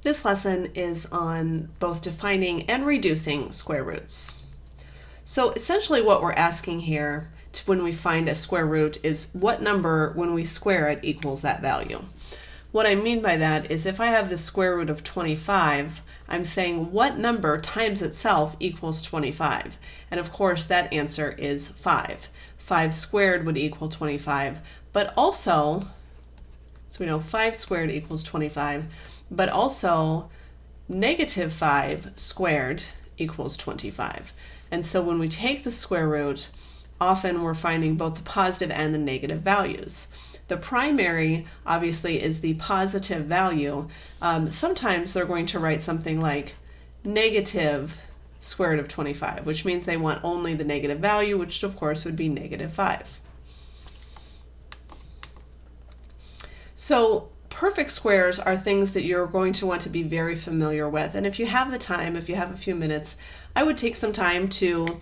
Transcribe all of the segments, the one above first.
This lesson is on both defining and reducing square roots. So essentially what we're asking here when we find a square root is what number, when we square it, equals that value. What I mean by that is if I have the square root of 25, I'm saying what number times itself equals 25. And of course that answer is 5. 5 squared would equal 25, but also, so we know 5 squared equals 25, but also negative 5 squared equals 25. And so when we take the square root, often we're finding both the positive and the negative values. The primary, obviously, is the positive value. Sometimes they're going to write something like negative square root of 25, which means they want only the negative value, which of course would be negative 5. So perfect squares are things that you're going to want to be very familiar with. And if you have the time, if you have a few minutes, I would take some time to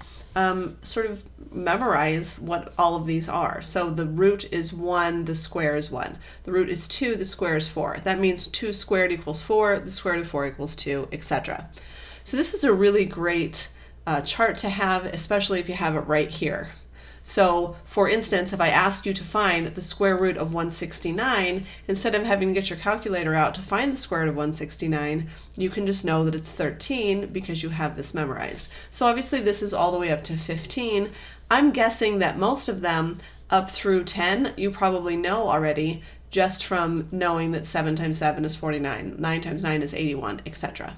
sort of memorize what all of these are. So the root is 1, the square is 1. The root is 2, the square is 4. That means 2 squared equals 4, the square root of 4 equals 2, etc. So this is a really great chart to have, especially if you have it right here. So for instance, if I ask you to find the square root of 169, instead of having to get your calculator out to find the square root of 169, you can just know that it's 13 because you have this memorized. So obviously this is all the way up to 15. I'm guessing that most of them up through 10 you probably know already just from knowing that 7 times 7 is 49, 9 times 9 is 81, etc.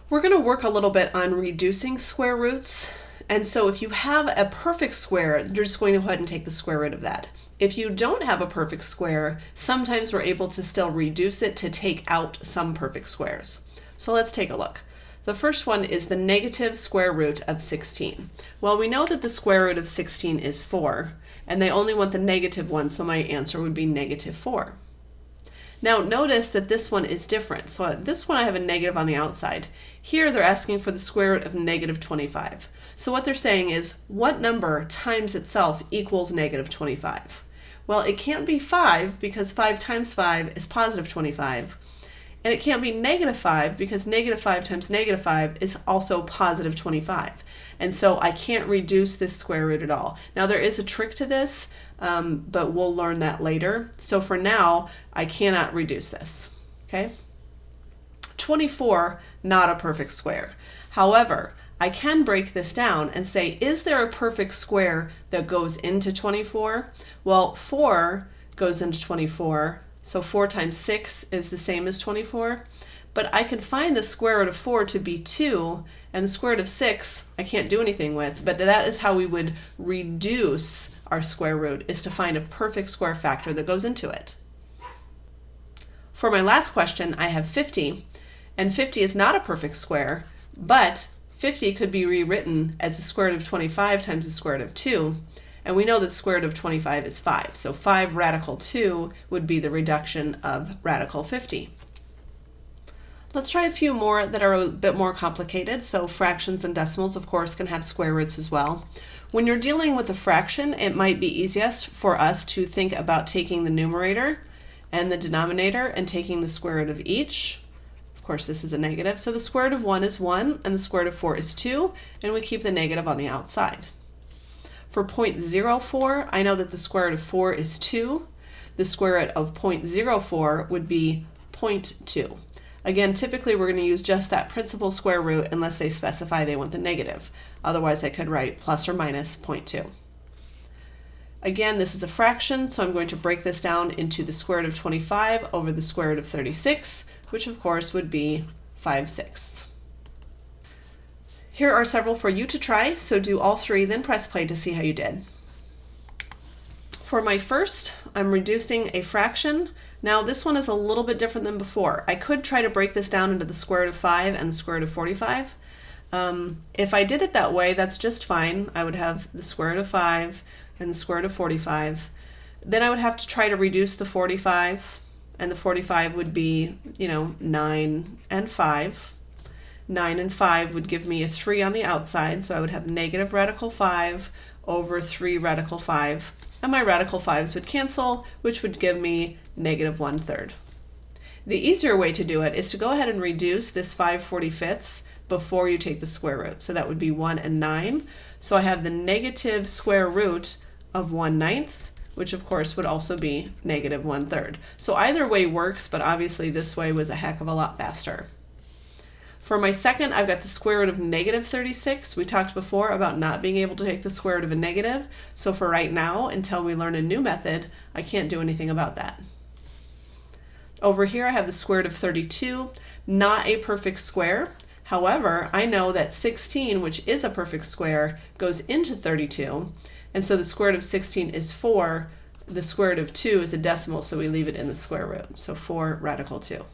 We're going to work a little bit on reducing square roots. And so if you have a perfect square, you're just going to go ahead and take the square root of that. If you don't have a perfect square, sometimes we're able to still reduce it to take out some perfect squares. So let's take a look. The first one is the negative square root of 16. Well, we know that the square root of 16 is 4, and they only want the negative one, so my answer would be negative 4. Now notice that this one is different. So this one I have a negative on the outside. Here they're asking for the square root of negative 25. So what they're saying is what number times itself equals negative 25? Well, it can't be 5 because 5 times 5 is positive 25. And it can't be negative 5 because negative 5 times negative 5 is also positive 25. And so I can't reduce this square root at all. Now there is a trick to this, but we'll learn that later. So for now, I cannot reduce this, okay? 24, not a perfect square. However, I can break this down and say, is there a perfect square that goes into 24? Well, 4 goes into 24, so 4 times 6 is the same as 24. But I can find the square root of 4 to be 2, and the square root of 6 I can't do anything with, but that is how we would reduce our square root, is to find a perfect square factor that goes into it. For my last question, I have 50, and 50 is not a perfect square, but 50 could be rewritten as the square root of 25 times the square root of 2, and we know that the square root of 25 is 5, so 5 radical 2 would be the reduction of radical 50. Let's try a few more that are a bit more complicated. So fractions and decimals, of course, can have square roots as well. When you're dealing with a fraction, it might be easiest for us to think about taking the numerator and the denominator and taking the square root of each. Of course, this is a negative. So the square root of 1 is 1, and the square root of 4 is 2, and we keep the negative on the outside. For 0.04, I know that the square root of 4 is 2. The square root of 0.04 would be 0.2. Again, typically we're going to use just that principal square root unless they specify they want the negative. Otherwise I could write plus or minus 0.2. Again, this is a fraction, so I'm going to break this down into the square root of 25 over the square root of 36, which of course would be 5/6. Here are several for you to try, so do all three, then press play to see how you did. For my first, I'm reducing a fraction. Now this one is a little bit different than before. I could try to break this down into the square root of 5 and the square root of 45. If I did it that way, that's just fine. I would have the square root of 5 and the square root of 45. Then I would have to try to reduce the 45, and the 45 would be, 9 and 5. 9 and 5 would give me a 3 on the outside, so I would have negative radical 5 over 3 radical 5, and my radical 5s would cancel, which would give me negative 1/3. The easier way to do it is to go ahead and reduce this 5/45 before you take the square root. So that would be 1 and 9. So I have the negative square root of 1/9, which of course would also be negative 1/3. So either way works, but obviously this way was a heck of a lot faster. For my second, I've got the square root of negative 36. We talked before about not being able to take the square root of a negative. So for right now, until we learn a new method, I can't do anything about that. Over here, I have the square root of 32, not a perfect square. However, I know that 16, which is a perfect square, goes into 32. And so the square root of 16 is 4. The square root of 2 is a decimal, so we leave it in the square root. So 4 radical 2.